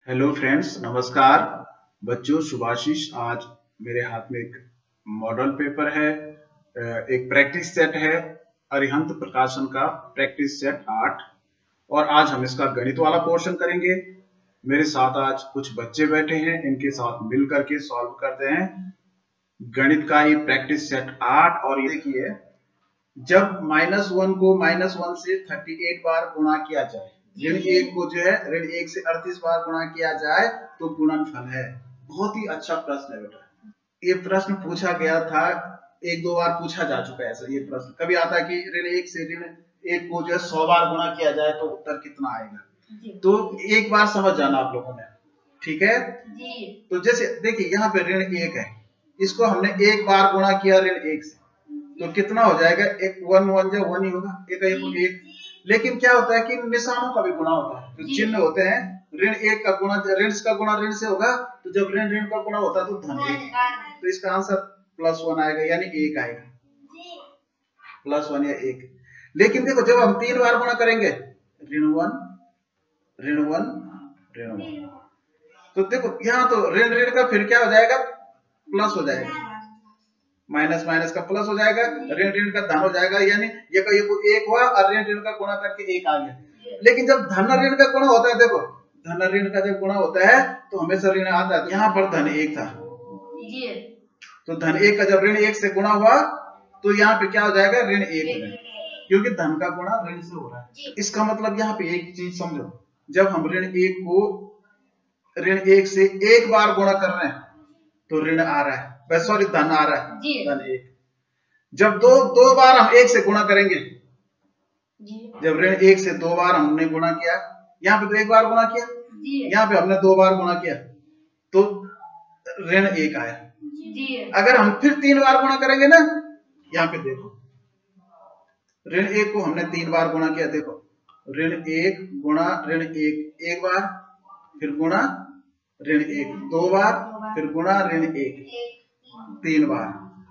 Hello friends, नमस्कार बच्चों। शुभाशीष। आज मेरे हाथ में एक मॉडल पेपर है, एक प्रैक्टिस सेट है, अरिहंत प्रकाशन का प्रैक्टिस सेट 8। और आज हम इसका गणित वाला पोर्शन करेंगे। मेरे साथ आज कुछ बच्चे बैठे हैं, इनके साथ मिल करके सॉल्व करते हैं गणित का ये प्रैक्टिस सेट 8। और ये देखिए, जब -1 को -1 से 38 बार गुणा किया जाए, ऋण 1 को जो है ऋण 1 से 38 बार गुणा किया जाए तो गुणनफल है। बहुत ही अच्छा प्रश्न है बेटा। ये प्रश्न पूछा गया था, एक दो बार पूछा जा चुका है ऐसा ये प्रश्न। कभी आता है कि ऋण 1 से ऋण 1 को जो है 100 बार गुणा किया जाए तो उत्तर कितना आएगा। तो एक बार समझ जाना आप लोगों ने, ठीक है जी। तो जैसे देखिए, यहाँ पे ऋण 1 है, इसको हमने एक बार गुणा किया ऋण 1 से, तो कितना हो जाएगा? एक 1 1 जो 1 ही होगा, एक 1। लेकिन क्या होता है कि निशानों का भी गुणा होता है, जो चिन्ह होते हैं। ऋण 1 का गुणा ऋण से होगा, तो जब ऋण ऋण का गुणा होता है तो धन 1, तो इसका आंसर +1 आएगा, यानी 1 आएगा, +1 या 1। लेकिन देखो, जब हम 3 बार गुणा करेंगे, ऋण 1 ऋण 1 ऋण 1, तो देखो यहाँ तो ऋण ऋण का फिर क्या हो जाएगा? प्लस हो जाएगा, माइनस माइनस का प्लस हो जाएगा, ऋण ऋण का धन हो जाएगा, यानी ये का 1 हुआ और ऋण ऋण का गुणा करके 1 आ गया। लेकिन जब धन ऋण का गुणा होता है, देखो धन ऋण का जब गुणा होता है तो हमेशा ऋण आता है। यहाँ पर धन 1 था, तो धन 1 का जब ऋण 1 से गुणा हुआ तो यहाँ पे क्या हो जाएगा? ऋण 1 हो जाएगा, क्योंकि धन का गुणा ऋण से हो रहा है। इसका मतलब यहाँ पे एक चीज समझो, जब हम ऋण 1 को ऋण 1 से एक बार गुणा कर रहे हैं तो ऋण आ रहा है, सॉरी धन आ रहा है, धन 1। जब दो बार हम 1 से गुणा करेंगे, जब ऋण 1 से 2 बार हमने गुणा किया, यहाँ पे तो 1 बार गुणा किया, यहाँ पे हमने 2 बार गुणा किया, तो ऋण 1 आया। अगर हम फिर 3 बार गुणा करेंगे ना, यहाँ पे देखो ऋण 1 को हमने 3 बार गुणा किया, देखो ऋण 1 गुणा ऋण 1 एक बार, फिर गुणा ऋण 1 2 बार, फिर गुणा ऋण 1 3 बार।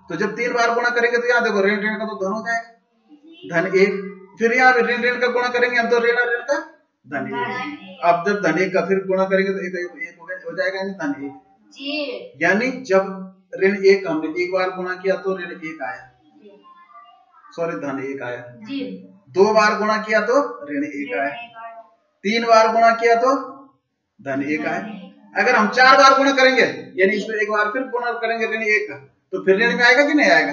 तो जब 3 बार गुणा करेंगे तो यहाँ देखो ऋण ऋण का तो धन हो जाएगा, धन 1। फिर यहाँ पे ऋण ऋण का गुणा करेंगे हम तो ऋण ऋण का धन 1। अब जब धन 1 का फिर गुणा करेंगे तो 1 हो जाएगा, यानी धन 1। यानी जब ऋण 1 का हमने एक बार गुणा किया तो ऋण 1 आया, सॉरी धन 1 आया। 2 बार गुणा किया तो ऋण 1 आया, 3 बार गुणा किया तो धन 1 आया। अगर हम 4 बार गुणा करेंगे, यानी इसमें एक बार फिर गुणा करेंगे ऋण 1 का, तो फिर ऋण में आएगा कि नहीं आएगा?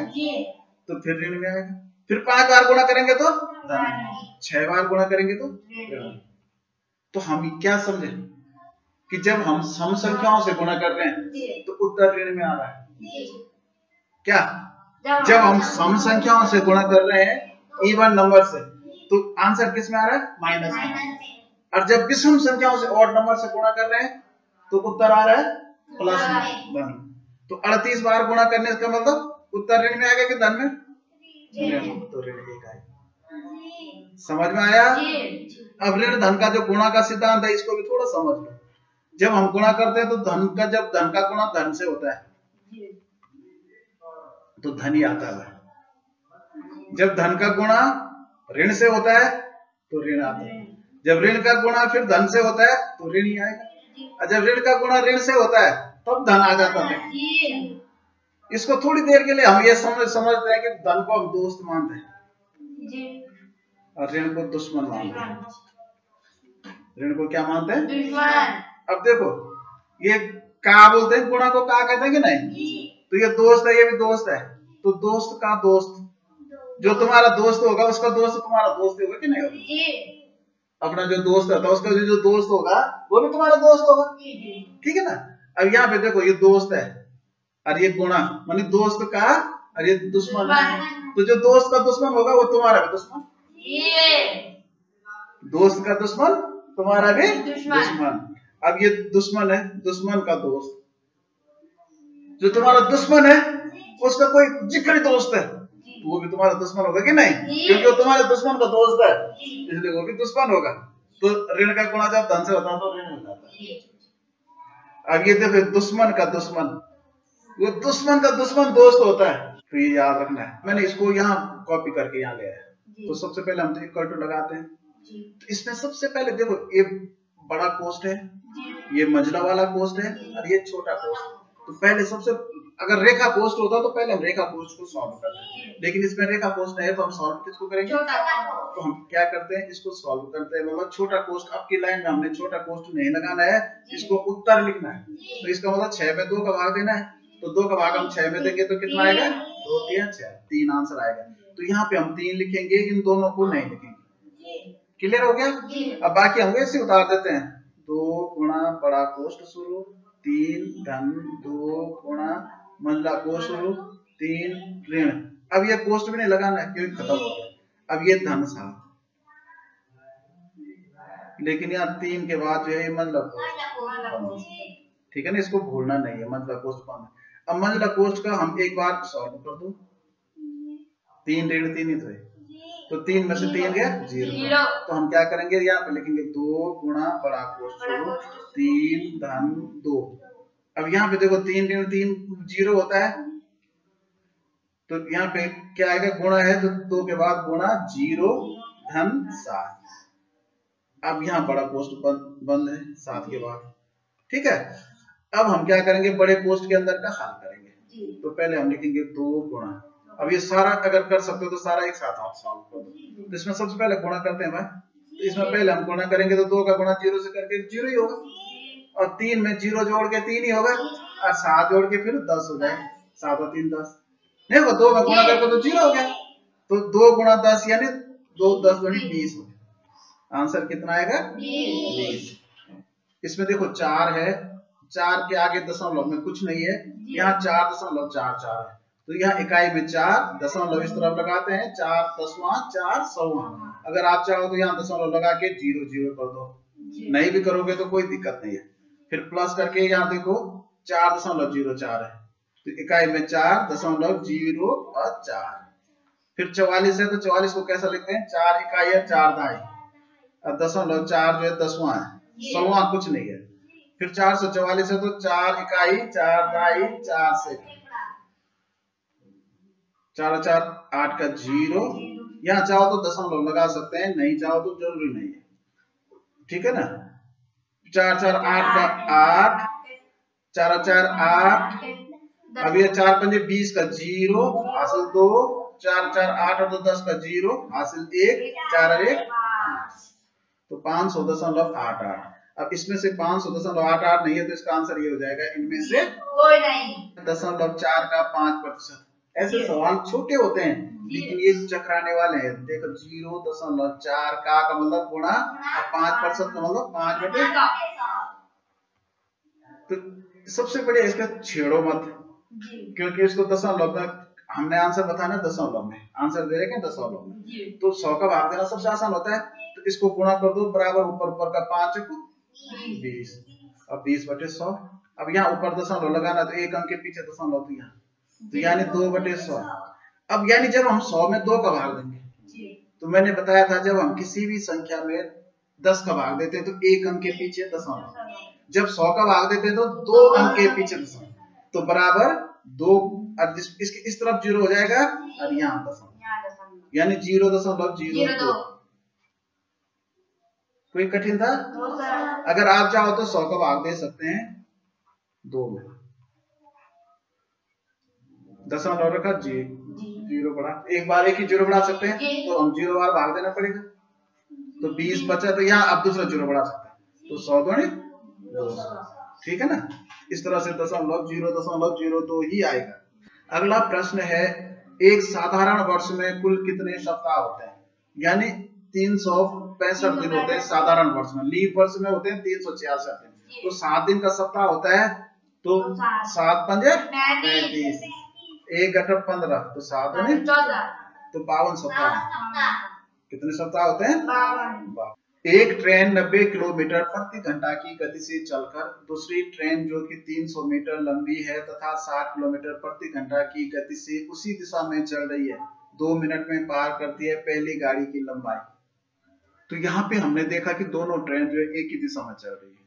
तो फिर ऋण में आएगा। फिर 5 बार गुणा करेंगे तो धन, 6 बार गुणा करेंगे तो हम क्या समझे कि जब हम सम संख्याओं से गुणा कर रहे हैं तो उत्तर ऋण में आ रहा है। क्या? जब हम सम संख्याओं से गुणा कर रहे हैं इवन नंबर से, तो आंसर किस में आ रहा है? माइनस में। और जब विषम संख्याओं से ऑड नंबर से गुणा कर रहे हैं तो उत्तर आ रहा है प्लस में। तो 38 बार गुणा करने का मतलब उत्तर ऋण में आएगा कि धन में? तो ऋण 1 आएगा। समझ में आया? अब ऋण धन का जो गुणा का सिद्धांत है, इसको भी थोड़ा समझ लो। जब हम गुणा करते हैं तो जब धन का गुणा धन से होता है तो धन ही आता है। जब धन का गुणा ऋण से होता है तो ऋण आता है। जब ऋण का गुणा फिर धन से होता है तो ऋण ही आएगा, और जब ऋण का गुणा ऋण से होता है तब धन आ जाता है। इसको थोड़ी देर के लिए हम ये समझते हैं कि धन को हम दोस्त मानते हैं और ऋण को दुश्मन मानते हैं। ऋण को क्या मानते हैं? दुश्मन। अब देखो, ये का बोलते हैं, गुणा को का कहते हैं कि नहीं? तो ये दोस्त है, ये भी दोस्त है, तो दोस्त का दोस्त, जो तुम्हारा दोस्त होगा उसका दोस्त तुम्हारा दोस्त होगा कि नहीं होगा? अपना जो दोस्त होता है उसका जो दोस्त होगा वो भी तुम्हारा दोस्त होगा, ठीक है ना? अब यहाँ पे देखो, ये दोस्त है और ये गुणा मानी दोस्त का, और ये दुश्मन है, तो जो दोस्त का दुश्मन होगा वो तुम्हारा भी दुश्मन। दोस्त का दुश्मन तुम्हारा भी दुश्मन। अब ये दुश्मन है, दुश्मन का दोस्त, जो तुम्हारा दुश्मन है उसका कोई जिगरी दोस्त है, वो भी तुम्हारा दुश्मन होगा कि नहीं? क्योंकि वो तुम्हारे दुश्मन का दोस्त है, इसलिए वो भी दुश्मन होगा। तो ऋण का गुणा जब धन से होता है तो ऋण हो जाता है। अब ये देखो, दुश्मन का दुश्मन, वो दुश्मन का दुश्मन दोस्त होता है, तो ये याद रखना है। मैंने इसको यहाँ कॉपी करके यहाँ ले आया। तो सबसे पहले हम तो इक्वल टू लगाते हैं। तो इसमें सबसे पहले देखो, ये बड़ा कोष्ठ है, ये मंझला वाला कोष्ठ है और ये छोटा कोष्ठ। तो पहले सबसे अगर रेखा कोष्ठ होता तो पहले हम रेखा कोष्ठ को सॉल्व करते, लेकिन इसमें रेखा कोष्ठ है तो हम सॉल्व किसको करेंगे? तो हम क्या करते हैं, इसको सॉल्व करते हैं। मतलब छोटा कोष्ठ, आपकी लाइन में हमने छोटा कोष्ठ नहीं लगाना है, इसको उत्तर लिखना है। तो इसका मतलब 6 में 2 का भाग देना है। तो 2 का भाग हम 6 में देंगे तो कितना आएगा? 2 3 6, 3 आंसर आएगा। तो यहाँ पे हम 3 लिखेंगे, इन दोनों को नहीं लिखेंगे। क्लियर हो गया? अब बाकी हम ऐसे उतार देते हैं, 2 गुणा बड़ा कोष्ठ शुरू, 3 धन 2 गुणा मंझला कोष्ठ शुरू, 3 ऋण। अब ये कोष्ठ भी नहीं लगाना है क्योंकि खत्म हो गया। अब ये धन 7, लेकिन यहाँ 3 के बाद जो है मंझला कोष्ठ, ठीक है ना, इसको भूलना नहीं है, मंझला कोष्ठ बंद। अब मंझला कोष्ठ का हम एक बार सॉल्व कर दो, 3 ऋण 3 ही तो है, तो 3 में से 3 गया 0। तो हम क्या करेंगे, यहाँ पे लिखेंगे 2 गुणा बड़ा कोष्ठ शुरू, 3 धन 2। अब यहाँ पे देखो 3 ऋण 3 0 होता है, तो यहाँ पे क्या आएगा, गुणा है तो 2 के बाद गुणा 0 धन 7। अब यहाँ बड़ा कोष्ठ बंद है 7 के बाद, ठीक है। अब हम क्या करेंगे, बड़े कोष्ठ के अंदर का हल करेंगे। तो पहले हम लिखेंगे 2 गुणा, अब ये सारा अगर कर सकते हो तो सारा एक साथ आप सॉल्व कर दो। तो इसमें सबसे पहले गुणा करते हैं भाई, तो इसमें पहले हम गुणा करेंगे तो 2 का गुणा 0 से करके 0 ही होगा, और 3 में 0 जोड़ के 3 ही होगा, और 7 जोड़ के फिर 10 हो जाएगा, 7 और 3 10, नहीं होगा, 2 में गुणा करके तो 0 हो गया। तो 2 गुणा 10 यानी 2 10 20 हो गया। आंसर कितना आएगा? 20। इसमें देखो 4 है, 4 के आगे दशमलव में कुछ नहीं है, यहाँ 4.44 है, तो यहाँ इकाई में 4 दशमलव इस तरफ लगाते हैं, 4 दसवां 4 सौवां। अगर आप चाहो तो यहाँ दशमलव लगा के 0 0 कर दो, नहीं भी करोगे तो कोई दिक्कत नहीं है। फिर प्लस करके यहाँ देखो 4.04 है, तो इकाई में 4.04। फिर 44 है, तो 44 को कैसा लिखते हैं, 4 इकाई है 4 दहाई, और 0.4 जो है दसवां है, सौवां कुछ नहीं है। फिर 444 है, तो 4 इकाई 4 दहाई 4 से 4 4 8 का 0। यहाँ चाहो तो दशमलव लगा सकते हैं, नहीं चाहो तो जरूरी नहीं है, ठीक है ना। 4 4 8 का 8, 4 4 8, अब ये 4 5 20 का 0 हासिल 2, 4 4 8 और 2 10 का 0 हासिल 1, 4 और 1 5, तो 500.88। अब इसमें से 500.88 नहीं है, तो इसका आंसर ये हो जाएगा, इनमें से कोई नहीं। 0.4 का 5%। ऐसे सवाल छोटे होते हैं लेकिन ये चकराने वाले हैं। देखो 0.4 का मतलब गुणा, 5% का मतलब 5/100। तो सबसे बढ़िया इसका छेड़ो मत, क्योंकि इसको दशमलव में हमने आंसर बताना, दशमलव में आंसर दे रहे हैं, दशमलव में तो 100 का भाग देना सबसे आसान होता है। तो इसको गुणा कर दो, बराबर ऊपर का 5 को 20, अब 20/100। अब यहाँ ऊपर दशमलव लगाना, तो एक अंक के पीछे दशमलव, तो यहाँ तो यानी 2/100। अब यानी जब हम 100 में 2 का भाग देंगे, तो मैंने बताया था जब हम किसी भी संख्या में 10 का भाग देते हैं तो एक अंक के पीछे दशमलव, जब 100 का भाग देते हैं तो 2 अंक के पीछे दशमलव, तो बराबर 2, इसके इस तरफ 0 हो जाएगा और यहाँ दशमलव, यानी 0.02। कोई कठिन था? अगर आप चाहो तो 100 का भाग दे सकते हैं 2 में, दशमलव रखा 0 बढ़ा, एक बार एक ही 0 बढ़ा सकते हैं, तो हम 0 बार भाग देना पड़ेगा, तो 20 बचा, तो यहाँ आप दूसरा 0 बढ़ा सकते हैं, तो 100 दूनी 200, ठीक है ना। इस तरह से 0.02 ही आएगा। अगला प्रश्न है, एक साधारण वर्ष में कुल कितने सप्ताह होते हैं? यानी 365 दिन होते हैं साधारण वर्ष में, लीप वर्ष में होते हैं 366 दिन, तो 7 दिन का सप्ताह होता है, तो 7 पंजे 35, 1 8 15, तो 7 दूनी 14, तो 52 सप्ताह। कितने सप्ताह होते हैं? 52। एक ट्रेन 90 किलोमीटर प्रति घंटा की गति से चलकर दूसरी ट्रेन जो कि 300 मीटर लंबी है तथा 60 किलोमीटर प्रति घंटा की गति से उसी दिशा में चल रही है, 2 मिनट में पार करती है पहली गाड़ी की लंबाई। तो यहाँ पे हमने देखा कि दोनों ट्रेन जो है एक ही दिशा में चल रही है,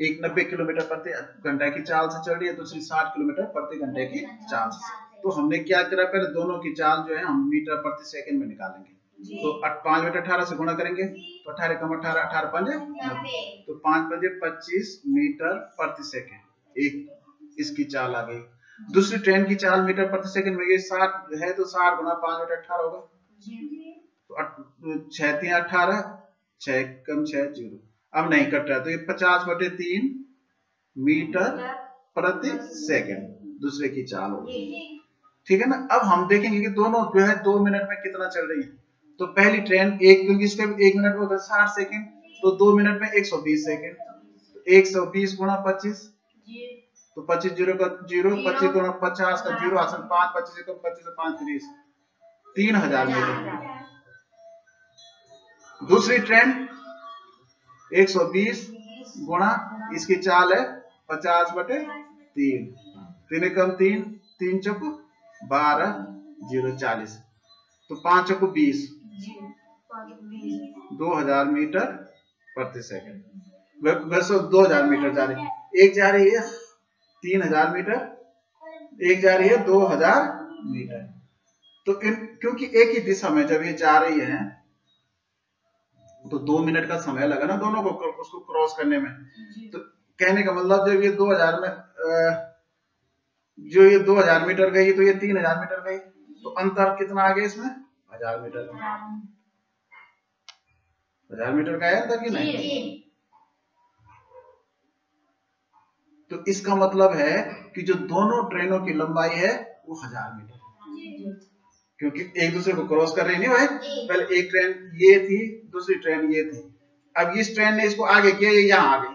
एक 90 किलोमीटर प्रति घंटा की चाल से चल रही है, दूसरी 60 किलोमीटर प्रति घंटे की चाल से। तो हमने क्या करा, पहले दोनों की चाल जो है हम मीटर प्रति सेकंड में निकालेंगे, तो 5 बटे 18 से गुणा करेंगे तो 18 कम 18 18 5 90, तो 5 5 25 मीटर प्रति सेकंड एक इसकी चाल आ गई। दूसरी ट्रेन की चाल मीटर प्रति सेकंड में ये 60 है तो 60 गुणा 5 बटे 18 होगा, तो 6 3 18 6 कम 6 0, अब नहीं कट रहा तो ये 50 बटे 3 मीटर प्रति सेकंड दूसरे की चाल होगी, ठीक है ना। अब हम देखेंगे कि दोनों जो है 2 मिनट में कितना चल रही है। तो पहली ट्रेन एक, क्योंकि इसके 1 मिनट में होता है 60 सेकंड, तो 2 मिनट में 120 सेकंड, तो 120 गुणा 25, तो 25 0 का 0, 25 गुणा 50 का 0, आसान 5 25 को 25 से 5 30, 3000 मीटर। दूसरी ट्रेन 120 गुणा इसकी चाल है 50 बटे 3, 3 कम 3 3 चौको 12 0 40, तो 5 चौको 20, 2000 मीटर प्रति सेकंड। वैसे 2000 मीटर जा रही है, एक जा रही है 3000 मीटर, एक जा रही है 2000 मीटर। तो क्योंकि एक ही दिशा में जब ये जा रही है तो 2 मिनट का समय लगा ना दोनों को उसको क्रॉस करने में। तो कहने का मतलब जब ये 2000 में जो ये 2000 मीटर गई तो ये 3000 मीटर गई, तो अंतर कितना आ गया इसमें 1000 मीटर का। 1000 मीटर का है अंतर कि नहीं? तो इसका मतलब है कि जो दोनों ट्रेनों की लंबाई है वो 1000 मीटर, क्योंकि एक दूसरे को क्रॉस कर रही नहीं भाई। पहले एक ट्रेन ये थी, दूसरी ट्रेन ये थी, अब इस ट्रेन ने इसको आगे किया, ये यहाँ आ गई,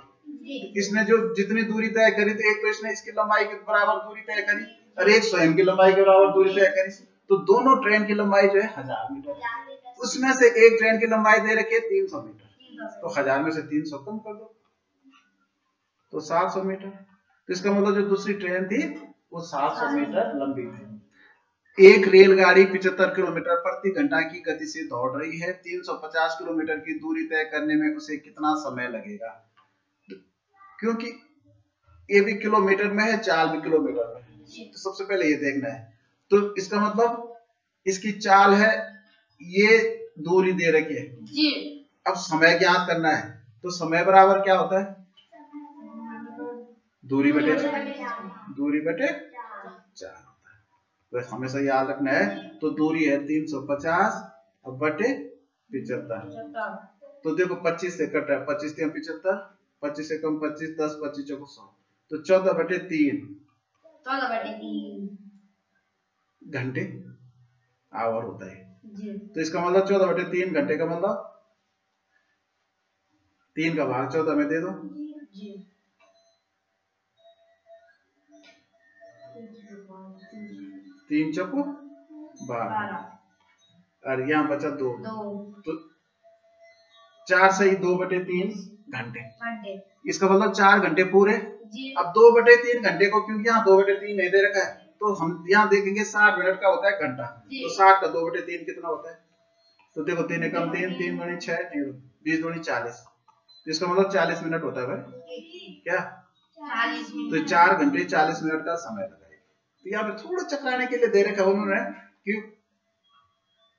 इसने जो जितनी दूरी तय करी तो एक तो इसने इसकी लंबाई के बराबर दूरी तय करी और एक स्वयं की लंबाई के बराबर दूरी तय करी, तो दोनों ट्रेन की लंबाई जो है 1000 मीटर। उसमें से एक ट्रेन की लंबाई दे रखी है 300 मीटर, तो 1000 में से 300 कम कर दो तो 700 मीटर। तो इसका मतलब जो दूसरी ट्रेन थी वो 700 मीटर लंबी थी। एक रेलगाड़ी 75 किलोमीटर प्रति घंटा की गति से दौड़ रही है, 350 किलोमीटर की दूरी तय करने में उसे कितना समय लगेगा? क्योंकि ये भी किलोमीटर में है, चाल भी किलोमीटर में है, तो सबसे पहले ये देखना है। तो इसका मतलब इसकी चाल है, ये दूरी दे रखी है जी। अब समय ज्ञात करना है, तो समय बराबर क्या होता है? दूरी बटे दूरी बटे 4 होता है। तो हमेशा याद रखना है। तो दूरी है 350 अब बटे 75, तो देखो 25 से कट रहा है, 25 3 75, 25 से कम 25, 10 25 चौको 100, तो 14 बटे 3 घंटे आवर होता है जी। तो इसका मतलब 14 बटे 3 घंटे का मतलब 3 का भाग 14 में दे दो जी। 3 चौको 12 और यहाँ बचा 2, तो 4 से ही 2 बटे 3 घंटे, इसका मतलब 4 घंटे पूरे जी। अब 2 बटे 3 घंटे को, क्योंकि यहाँ 2 बटे 3 नहीं दे रखा है, तो हम यहाँ देखेंगे 60 मिनट का होता है घंटा, तो 60 का 2 बटे 3 कितना होता है? तो देखो 3 कम 3 3 दूनी 6 0 20 दूनी 40, तो इसका मतलब 40 मिनट होता है भाई, क्या 40 मिनट। तो 4 घंटे 40 मिनट का समय लगेगा। तो यहाँ पे थोड़ा चकराने के लिए दे रखा है उन्होंने कि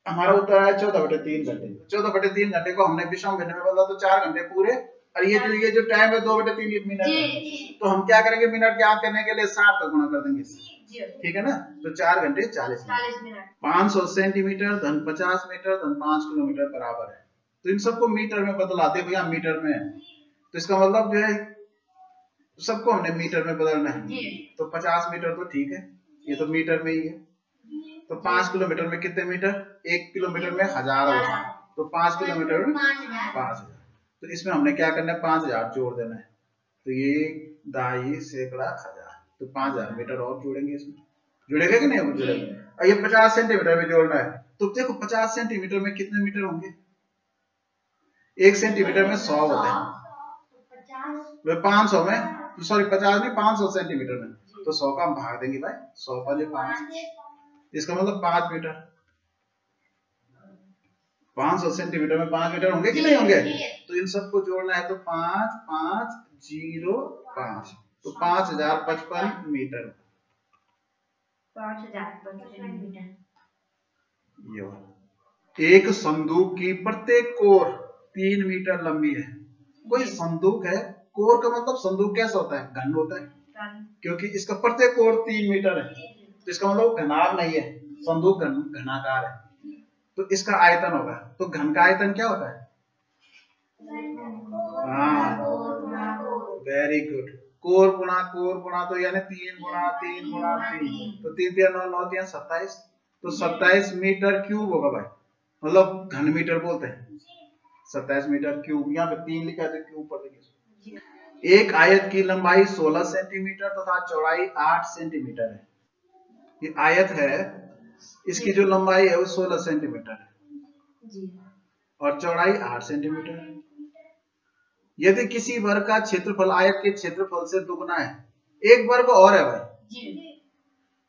हमारा उत्तर है 14 बटे 3 घंटे। 14 बटे 3 घंटे को हमने विषम भिन्न में बदला तो 4 घंटे पूरे, और ये जो टाइम है 2 बटे 3 मिनट है, तो हम क्या करेंगे? मिनट ज्ञात करने के लिए 60 का गुणा कर देंगे, ठीक है ना। तो 4 घंटे 40 मिनट। 500 सेंटीमीटर धन 50 मीटर धन 5 किलोमीटर बराबर है। तो इन सबको मीटर में बदलाते भैया, मीटर में, तो इसका मतलब जो है सबको हमने मीटर में बदलना है। तो 50 मीटर तो ठीक है, ये तो मीटर में ही है। तो 5 किलोमीटर में कितने मीटर? 1 किलोमीटर में 1000 होता है, तो 5 किलोमीटर में 5000। तो इसमें हमने क्या करना है? 5000 जोड़ देना है, तो ये दाई सैकड़ा 1000, तो 5000 मीटर और जोड़ेंगे इसमें, जुड़ेगा कि नहीं जुड़ेगा? और ये 50 सेंटीमीटर में जोड़ना है, तो देखो 50 सेंटीमीटर में कितने मीटर होंगे? 1 सेंटीमीटर में 100 होते हैं, 500 में सॉरी 50 नहीं 500 सेंटीमीटर में, तो 100 का हम भाग देंगे भाई, 100 पर 5, इसका मतलब 5 मीटर। 500 सेंटीमीटर में 5 मीटर होंगे कि नहीं होंगे? तो इन सबको जोड़ना है, तो 5 5 0 5, तो 5055 मीटर। 5055 मीटर ये एक संदूक की प्रत्येक कोर 3 मीटर लंबी है। कोई संदूक है, कोर का मतलब संदूक कैसा होता है, घन होता है, क्योंकि इसका प्रत्येक कोर 3 मीटर है, तो इसका मतलब घनाभ नहीं है, संदूक घनाकार है, तो इसका आयतन होगा। तो घन का आयतन क्या होता है? हाँ, वेरी गुड। कोर गुणा तो यानी 3 गुणा 3 गुणा 3, तो 3 3 9 9 3 27, तो 27 मीटर क्यूब होगा भाई, मतलब घन मीटर बोलते हैं 27 मीटर क्यूब। यहाँ पे 3 लिखा है तो क्यूब पर लिखिए। एक आयत की लंबाई 16 सेंटीमीटर तथा चौड़ाई 8 सेंटीमीटर है। ये आयत है, इसकी जो लंबाई है वो 16 सेंटीमीटर है और चौड़ाई 8 सेंटीमीटर है। यदि किसी वर्ग का क्षेत्रफल आयत के क्षेत्रफल से दुगना है, एक वर्ग और है भाई,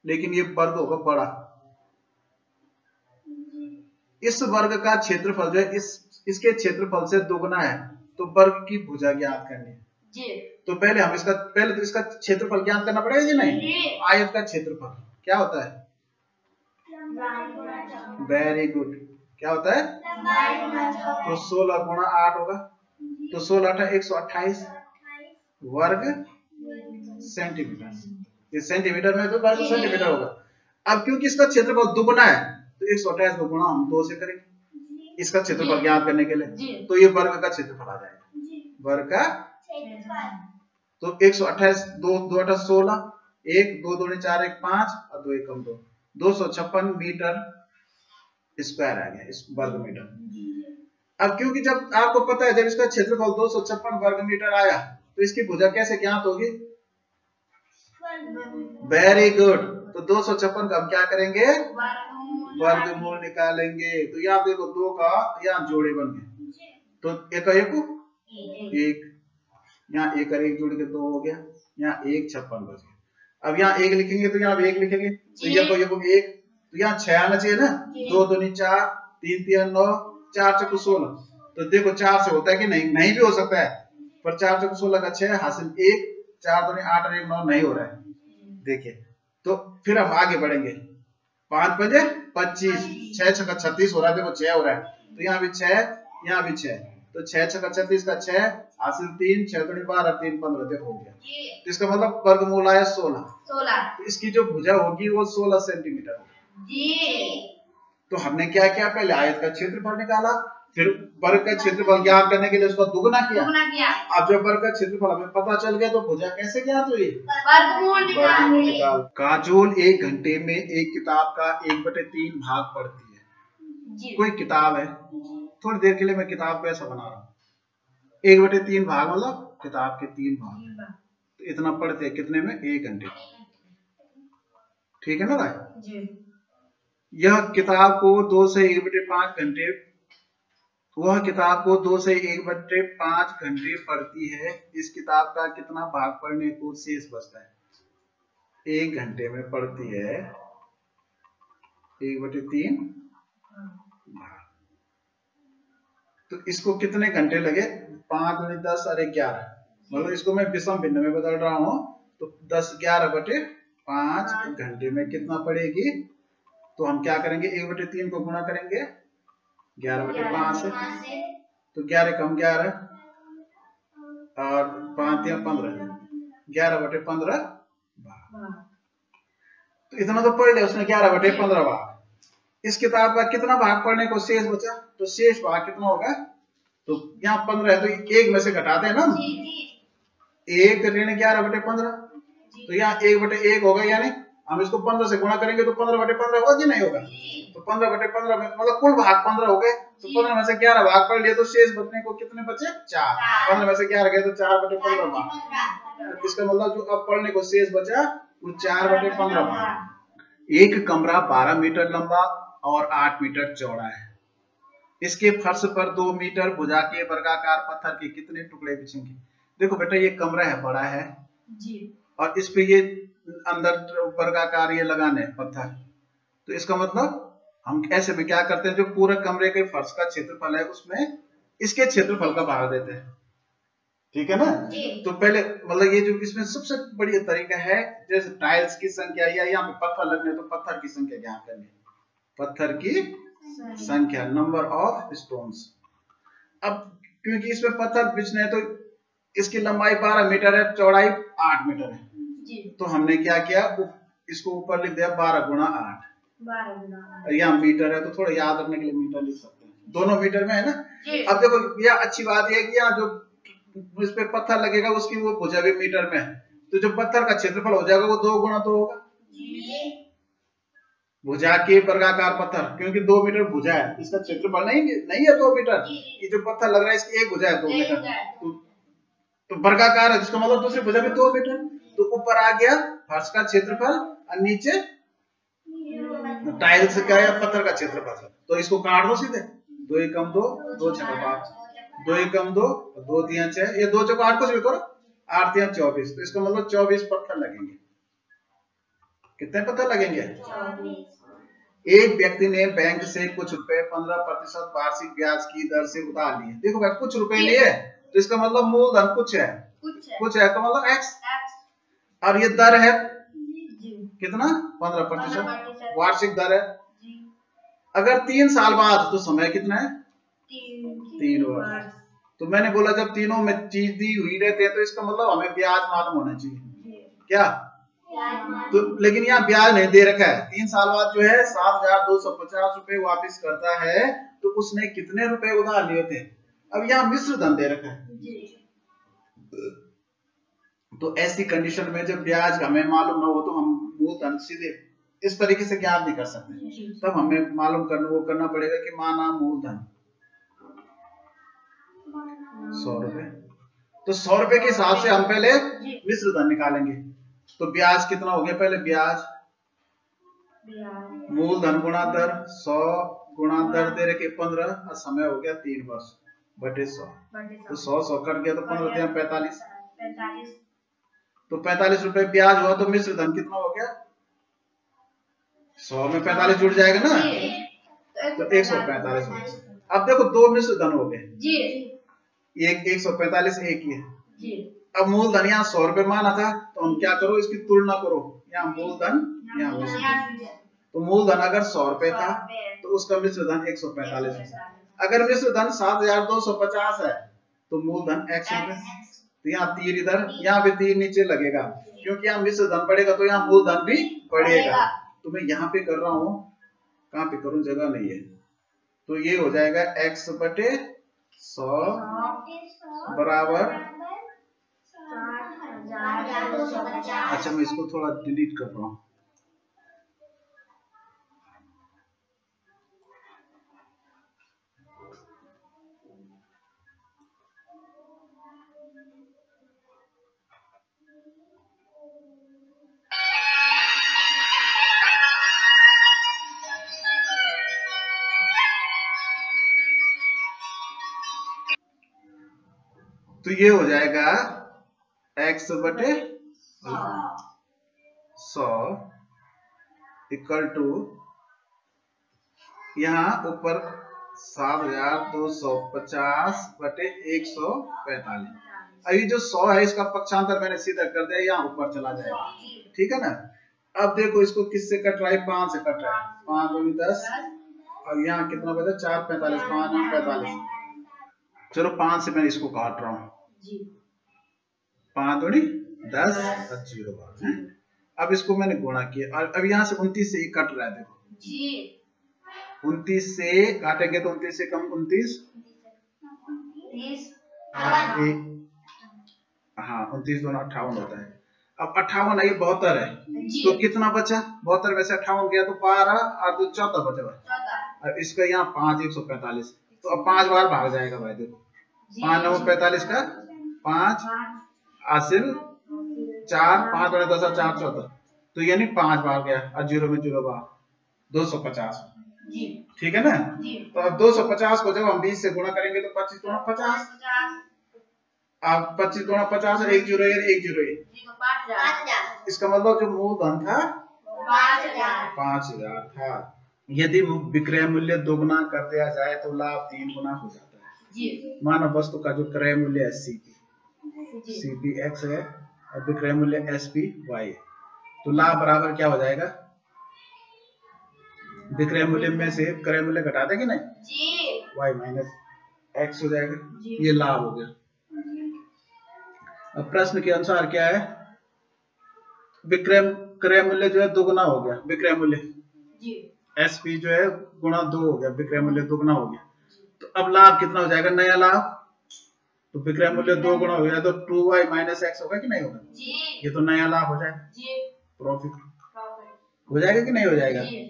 लेकिन ये वर्ग होगा बड़ा, इस वर्ग का क्षेत्रफल जो है इसके क्षेत्रफल से दुगना है, तो वर्ग की भुजा ज्ञात करनी है। तो पहले तो इसका क्षेत्रफल ज्ञात करना पड़ेगा जी, नहीं? आयत का क्षेत्रफल क्या होता है? वेरी गुड, क्या होता है? तो 16 गुणा 8 होगा, तो 16 8 128 वर्ग सेंटीमीटर। इस सेंटीमीटर में तो वर्ग सेंटीमीटर होगा। अब क्योंकि इसका क्षेत्रफल दुगना है, तो 128 को गुणा हम 2 से करेंगे इसका क्षेत्रफल ज्ञात करने के लिए, तो ये वर्ग का क्षेत्रफल आ जाएगा, वर्ग का। तो 128 2 2 8 16, 1 2 2 4 1 5 और 2 1 2, 256 मीटर स्क्वायर आ गया, इस वर्ग मीटर। अब क्योंकि जब आपको पता है जब इसका क्षेत्रफल 256 वर्ग मीटर आया, तो इसकी भुजा कैसे ज्ञात होगी? Very good. तो 256 का हम क्या करेंगे? वर्गमूल निकालेंगे। तो यहाँ देखो 2 का यहाँ जोड़े बन गए, तो एक एक यहाँ एक और एक जोड़ के 2 हो गया, यहाँ 1 56 बच गया। अब यहाँ 1 लिखेंगे तो यहाँ 1 लिखेंगे, तो ये को 1, तो यहाँ 6 आना चाहिए ना, 2 2 4 3 3 9 4 4 16, तो देखो 4 से होता है कि नहीं? नहीं भी हो सकता है, पर 4 4 16 का 6 हासिल 1, 4 2 8 और 1 9 नहीं हो रहा है, देखिए। तो फिर हम आगे बढ़ेंगे, 5 5 25, 6 6 36 हो रहा है, देखो 6 हो रहा है, तो यहाँ भी 6, यहाँ भी 6, तो 6 6 36 का 6 हासिल 3, 6 2 12 3 15, देखो हो गया। तो इसका मतलब वर्गमूल आया 16। तो इसकी जो भुजा होगी वो 16 सेंटीमीटर होगी। तो हमने क्या किया? पहले आयत का क्षेत्रफल निकाला, फिर वर्ग का क्षेत्रफल ज्ञात करने के लिए उसका दुगना किया। अब जब वर्ग का क्षेत्रफल हमें पता चल गया, तो भुजा कैसे ज्ञात हुई? वर्गमूल निकाल। काजोल 1 घंटे में एक किताब का 1/3 भाग पढ़ती है। कोई किताब है, थोड़ी देर के लिए मैं किताब को ऐसा बना रहा हूँ, 1/3 भाग मतलब किताब के 3 भाग, तो इतना पढ़ते हैं कितने में? 1 घंटे। ठीक है ना भाई? यह किताब को 2 से 1/5 घंटे, वह किताब को 2 से 1/5 घंटे पढ़ती है। इस किताब का कितना भाग पढ़ने को शेष बचता है? 1 घंटे में पढ़ती है 1/3 भाग, तो इसको कितने घंटे लगे? 5 दूनी 10 और 11, मतलब इसको मैं विषम भिन्न में बदल रहा हूँ, तो 10 11/5 घंटे में कितना पड़ेगी? तो हम क्या करेंगे? 1/3 को गुणा करेंगे 11/5 से, तो 11 कम 11 और 5 या 15, 11/15 भाग। तो इतना तो पढ़ लिया उसने, 11/15 भाग। इस किताब का कितना भाग पढ़ने को शेष बचा? तो शेष भाग कितना होगा? तो यहाँ 15 है, तो 1 में से घटाते हैं ना, 1 ऋण 11/15, तो यहाँ 1/1 होगा, यानी हम इसको 15 से गुणा करेंगे तो 15/15 होगा कि नहीं होगा? तो 15/15 में मतलब कुल भाग 15 हो गए, तो 15 में से 11 भाग पढ़ लिए, तो शेष बचने को कितने बचे? 4। 15 में से 11 गए तो 4/15 भाग। इसका मतलब जो अब पढ़ने को शेष बचा वो 4/15 भाग। एक कमरा 12 मीटर लंबा और 8 मीटर चौड़ा है। इसके फर्श पर 2 मीटर भुजा के वर्गाकार पत्थर के कितने टुकड़े बिछेंगे? देखो बेटा, ये कमरा है, बड़ा है जी, और इस पे ये अंदर वर्गाकार ये लगाने पत्थर, तो इसका मतलब हम ऐसे में क्या करते हैं, जो पूरा कमरे के फर्श का क्षेत्रफल है उसमें इसके क्षेत्रफल का भाग देते हैं। ठीक है ना? तो पहले मतलब ये जो इसमें सबसे बढ़िया तरीका है, जैसे टाइल्स की संख्या या यहाँ पे पत्थर लगने, तो पत्थर की संख्या ज्ञात करनी, पत्थर की संख्या, नंबर ऑफ स्टोन्स। अब क्योंकि इसमें पत्थर बिछने तो इसकी लंबाई 12 मीटर है, चौड़ाई 8 मीटर है, तो हमने क्या किया, इसको ऊपर लिख दिया 12 गुणा 8। यहाँ मीटर है तो थोड़ा याद रखने के लिए मीटर लिख सकते हैं, दोनों मीटर में है ना। अब देखो यह अच्छी बात है कि यहाँ जो इस पे पत्थर लगेगा उसकी वो भुजा भी मीटर में है, तो जो पत्थर का क्षेत्रफल हो जाएगा वो 2 गुणा 2 होगा। भुजा के वर्गाकार पत्थर, क्योंकि 2 मीटर भुजा है, इसका क्षेत्रफल नहीं है 2 मीटर, ये जो पत्थर लग रहा है इसकी एक भुजा है 2 मीटर, तो वर्गाकार है, जिसका मतलब दूसरी भुजा भी 2 मीटर। तो ऊपर आ गया फर्श का क्षेत्रफल और नीचे टाइल्स का या पत्थर का क्षेत्रफल, तो इसको काट दो सीधे, 2 एकम 2, 2 छक्का 5, 2 एकम 2, 2 तिया 6, ये 2 चौका 8 कुछ भी करो, 8 तिया 24, तो इसका मतलब 24 पत्थर लगेंगे। कितने पत्थर लगेंगे? 24। एक व्यक्ति ने बैंक से कुछ रुपए 15% वार्षिक ब्याज की दर से उधार लिए। देखो भाई कुछ रुपए लिए, तो इसका मतलब मूलधन कुछ है तो मतलब x, और ये दर है कितना? 15% वार्षिक दर है। अगर 3 साल बाद तो समय कितना है? 3 वर्ष। तो मैंने बोला जब तीनों में चीज दी हुई रहते हैं तो इसका मतलब हमें ब्याज मालूम होना चाहिए, क्या? तो लेकिन यहाँ ब्याज नहीं दे रखा है। 3 साल बाद जो है 7,250 रुपए वापिस करता है, तो उसने कितने रुपए उधार लिए थे? अब यहाँ मिश्र धन दे रखा है, तो ऐसी कंडीशन में जब ब्याज हमें मालूम ना हो तो हम मूलधन सीधे इस तरीके से ज्ञात नहीं कर सकते, तब हमें मालूम करना पड़ेगा कि माना मूलधन 100 रुपए, तो 100 रुपए के हिसाब से हम पहले मिश्र धन निकालेंगे। तो ब्याज कितना हो गया? पहले ब्याज मूलधन गुणा दर, 100 गुणा दर दे रखे 15, और समय हो गया 3 वर्ष बटे 100, तो 100 कट गया तो 15 दिया 45, तो 45 रुपए ब्याज हुआ, तो मिश्र धन कितना हो गया? 100 में 45 जुड़ जाएगा ना, तो 145। अब देखो 2 मिश्र धन हो गए, एक 145 एक ही है। अब मूलधन यहाँ 100 रुपए माना था, तो हम क्या करो, इसकी तुलना करो, यहाँ मूलधन यहाँ मिश्र धन। तो मूलधन अगर 100 रुपए था तो उसका मिश्र धन 145 है। अगर मिश्र धन 7,250 है तो मूलधन x रुपए, तो यहाँ तीर इधर, यहाँ भी तीर नीचे लगेगा, क्योंकि यहाँ मिश्र धन बढ़ेगा तो यहाँ मूलधन भी बढ़ेगा। तो मैं यहाँ पे कर रहा हूँ, कहाँ पे करूँ, जगह नहीं है, तो ये हो जाएगा x बटे 100 बराबर, अच्छा मैं इसको थोड़ा डिलीट कर रहा हूँ, तो ये हो जाएगा x बटे 100 इक्वल टू यहाँ ऊपर 7,250 बटे 145। अभी जो 100 है इसका पक्षांतर मैंने सीधा कर दिया, यहाँ ऊपर चला जाएगा, ठीक है ना। अब देखो इसको किससे कट रहा है? 5 से कट रहा है, 5 दूनी 10, और यहाँ कितना बचा? 4 45, 5 9 45। चलो 5 से मैं इसको काट रहा हूँ, 5 दूनी 10 और 0 है। अब इसको मैंने गुणा किया, और अब यहाँ से 29 से ही कट रहा है, देखो 29 से काटेंगे तो 29 से कम 29, हाँ 29 दूना 58 होता है। अब 58 है, 72 है, तो कितना बचा? 72 में से 58 गया तो 12 और 2 14 बचा। अब इसका यहाँ 5 145, तो अब 5 बार भाग जाएगा भाई, देखो 5 9 45 का 5 आसिल 4, 5 बड़े 10 और 4 14, तो यानी 5 बार गया, और 0 में 0 बार 250, ठीक है ना। तो अब 250 को जब हम 20 से गुणा करेंगे तो 25 गुणा 50, अब 25 गुणा 50 और 1 0 1 0 1, इसका मतलब जो मूलधन था 5,000 था। यदि विक्रय मूल्य दोगुना कर दिया जाए तो लाभ 3 गुना हो जाता है। मानव वस्तु का जो क्रय मूल्य है CP x है और विक्रय मूल्य SP y है, तो लाभ बराबर क्या हो जाएगा? विक्रय मूल्य में से क्रय मूल्य घटा देंगे ना जी, y माइनस x हो जाएगा, ये लाभ हो गया। अब प्रश्न के अनुसार क्या है, विक्रय क्रय मूल्य जो है दोगुना हो गया, विक्रय मूल्य जी, SP जो है गुणा 2 हो गया, विक्रय मूल्य दोगुना हो गया। तो अब लाभ कितना हो जाएगा, नया लाभ, तो विक्रय मूल्य 2 गुणा हो गया तो 2y माइनस x होगा कि नहीं होगा जी, ये तो नया लाभ हो जाएगा, जी, प्रॉफिट प्रॉफिट, हो जाएगा कि नहीं हो जाएगा। जी,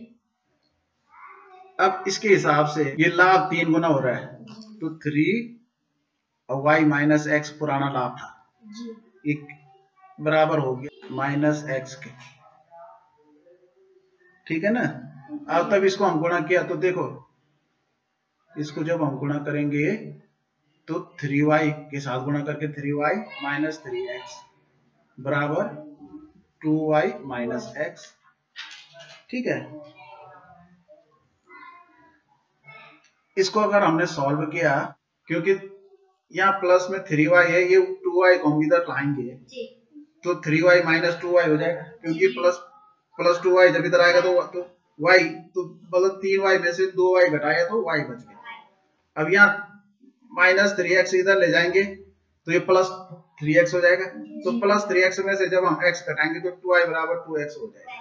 अब इसके हिसाब से ये लाभ 3 गुना हो रहा है, तो 3 और y माइनस x पुराना लाभ था, जी, एक बराबर हो गया माइनस x के, ठीक है ना। अब तब इसको हम गुणा किया तो देखो, इसको जब हम गुणा करेंगे तो 3y के साथ गुणा करके 3y माइनस 3x बराबर 2y माइनस x, ठीक है। इसको अगर हमने सॉल्व किया, क्योंकि यहाँ प्लस में 3y है, ये 2y को हम इधर लाएंगे तो 3y माइनस 2y हो जाएगा, क्योंकि प्लस 2y जब इधर आएगा तो y, तो मतलब 3y में से 2y घटाया तो y बच गया। अब यहाँ माइनस 3x इधर ले जाएंगे तो ये प्लस 3x हो जाएगा, तो प्लस 3x में से जब हम x घटाएंगे तो 2y बराबर 2x हो जाएगा,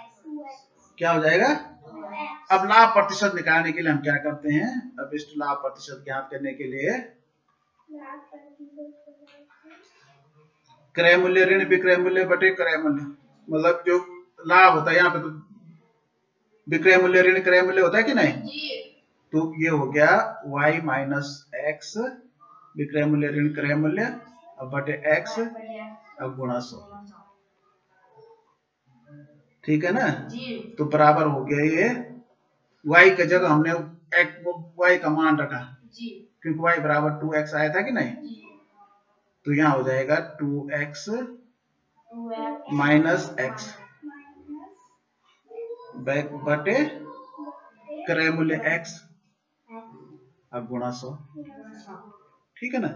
क्या हो जाएगा। अब लाभ प्रतिशत निकालने के लिए हम क्या करते हैं, अब इस लाभ प्रतिशत ज्ञात करने के लिए क्रय मूल्य ऋण विक्रय मूल्य बटे क्रय मूल्य, मतलब जो लाभ होता है यहाँ पे तो विक्रय मूल्य ऋण क्रय मूल्य होता है कि नहीं, तो ये हो गया y माइनस x विक्रय मूल्य ऋण क्रय मूल्य अब बटे x अब गुणा 100, ठीक है ना। तो बराबर हो गया ये y की जगह हमने y का मान रखा क्योंकि y बराबर 2x आया था कि नहीं, तो यहाँ हो जाएगा 2x माइनस x बटे क्रय मूल्य x अब गुणा 100, ठीक है ना।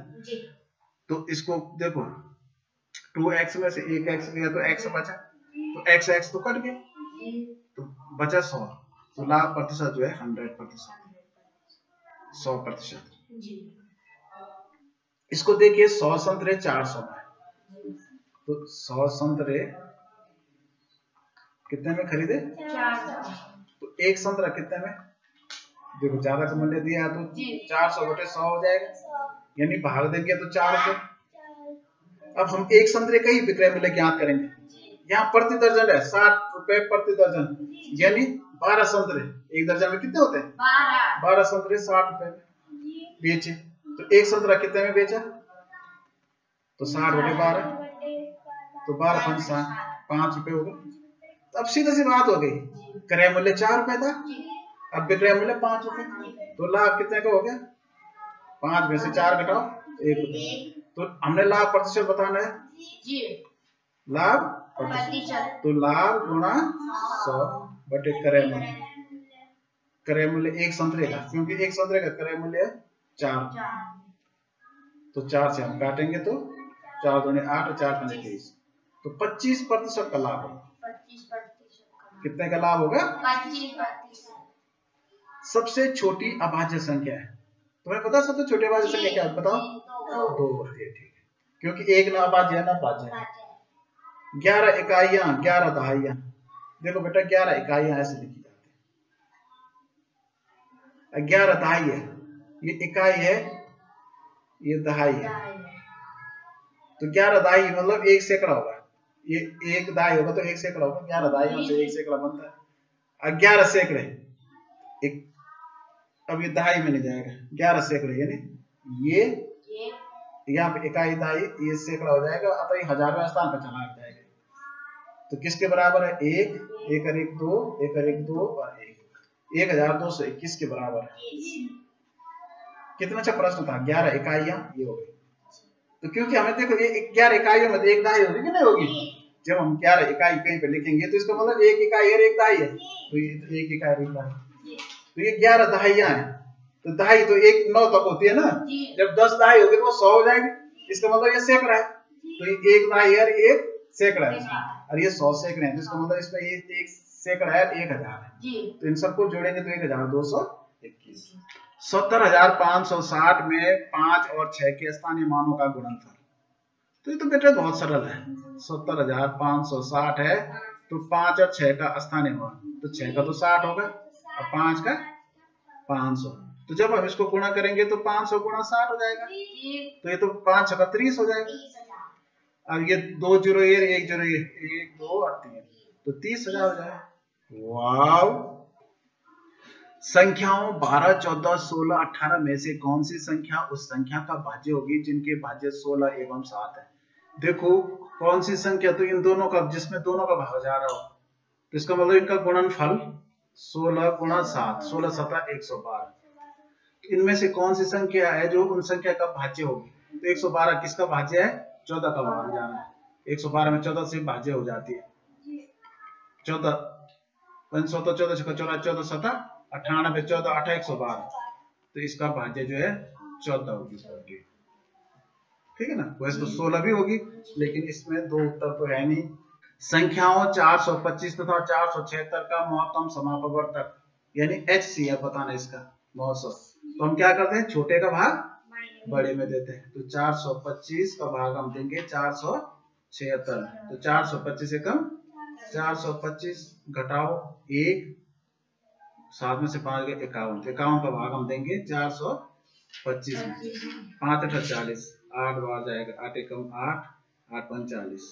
तो इसको देखो 2x में से एक x गया तो x बचा, तो x तो कट गया तो बचा 100, तो लाभ प्रतिशत जो है 100%, 100%। इसको देखिए 100 संतरे 400 में, तो 100 संतरे कितने में खरीदे, 400, तो एक संतरा कितने में, देखो ज्यादा का मूल्य दिया है तो 400 बटे 100 हो जाएगा, यानी भाग देंगे तो 4 रुपए। अब हम एक संतरे का ही विक्रय मूल्य ज्ञात करेंगे, यहाँ प्रति दर्जन है 60 रुपए प्रति दर्जन, यानी 12 संतरे, एक दर्जन में कितने होते हैं 12 संतरे 60 रुपए में बेचे, तो एक संतरा कितने में बेचा, तो 60 बटे 12, तो 12 5 रुपए हो गए। तो अब सीधा सी बात हो गई, क्रय मूल्य 4 रुपए था, अब विक्रय मूल्य 5 रुपए, तो लाभ कितने का हो गया, 5 में से 4 घटाओ 1 रुपए, तो हमने लाभ प्रतिशत बताना है, लाभ प्रतिशत, तो लाभ गुणा 100 बटे क्रय मूल्य, क्रय मूल्य एक संतरे का, क्योंकि एक संतरे का क्रय मूल्य 4, तो 4 से हम काटेंगे तो 4 दूनी 8 और 4 पंजे 23, तो 25% का लाभ होगा। कितने का लाभ होगा, 25%। सबसे छोटी अभाज्य संख्या है, तुम्हें पता सबसे छोटी अभाज्य संख्या क्या है बताओ, 2 होती है, ठीक है, क्योंकि एक ना अभाज्य है ना भाज्य है। 11 इकाइयां 11 दहाइयां, देखो बेटा 11 इकाइयां ऐसे लिखी जाती है, 11 दहाई है, ये इकाई है ये दहाई है, तो 11 दहाई मतलब 1 सैकड़ा होगा, ये 1 दहाई होगा तो 1 सैकड़ा होगा, 11 दहाइयों से 1 सैकड़ा बनता है, 11 सैकड़े एक, अब ये दहाई में नहीं जाएगा, 11 सैकड़े यानी ये यहाँ पे इकाई दहाई ये सैकड़ा हो जाएगा, अतः ये हजारवें स्थान पर चला जाएगा, तो किसके बराबर है 1 1 और 1 2 1 और 1 2 और 1 1221 के बराबर है। कितना अच्छा प्रश्न था, 11 इकाइयां ये हो गई, तो क्योंकि हमें देखो ये 11 इकाइयों में एक दहाई होगी कि नहीं होगी, जब हम 11 इकाई कहीं पे लिखेंगे तो इसका मतलब एक इकाई है एक दहाई है, तो ये एक इकाई एक दहाई, तो ये 11 दहाइयां हैं, तो दहाई तो 1 9 तक होती है ना, जब 10 दहाई होगी तो 100 हो जाएगी, इसका मतलब ये सैकड़ा है, तो ये एक दहाई है एक सैकड़ा है और ये 100 सैकड़े हैं, तो इसका मतलब इसमें ये एक सैकड़ा है 1000 है, जी तो इन सबको जोड़ेंगे तो 1221। 70560 में 5 और 6 के स्थानीय मानों का गुणनफल। तो ये तो बेटा बहुत सरल है। 70560 है तो 5 और 6 का स्थानीय मान, तो 6 का तो 60 होगा और 5 का 500। तो जब हम इसको गुणा करेंगे तो 500 गुणा 60 हो जाएगा, तो ये तो 5 का 30 हो जाएगा। अब ये 2 जीरो ये 1 जीरो ये 1 2 और 3, तो 30,000 हो जाएगा। वाव। संख्याओं 12, 14, 16, 18 में से कौन सी संख्या उस संख्या का भाज्य होगी जिनके भाज्य 16 एवं 7 है? देखो कौन सी संख्या, तो इन दोनों का, जिसमें दोनों का भाग जा रहा हो, तो इसका मतलब इनका गुणनफल 16 गुणा 7, 16 7 112। इनमें से कौन सी संख्या है जो उन संख्या का भाज्य होगी? तो 112 किसका भाज्य है? 14 का भाग जाना है। 112 में 14 से भाज्य हो जाती है 14, 14 14 14 14 7 98 14 8 112, तो इसका भाज्य जो है 14 होगी। ठीक है ना। वैसे तो 16 भी होगी, लेकिन इसमें दो उत्तर तो है नहीं। संख्याओं 425 तथा 476 का महत्तम समापवर्तक यानी HCF बताना इसका महोत्सव। तो हम क्या करते हैं, छोटे का भाग बड़े में देते हैं। तो 425 का भाग हम देंगे 476, तो 425 से कम 425 घटाओ 1, 7 में से 5 गए 51, 51 का भाग हम देंगे 425 में। 5 8 40, 8 बार जाएगा, 8 एकम 8, 8 5 40।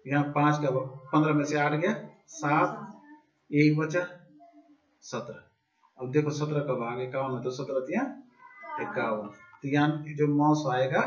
यहाँ 5 का 15 में से 8 गया 7, 1 बचा 17। अब देखो 17 का भाग 51 में, तो 17 51, तो यहाँ जो मौस आएगा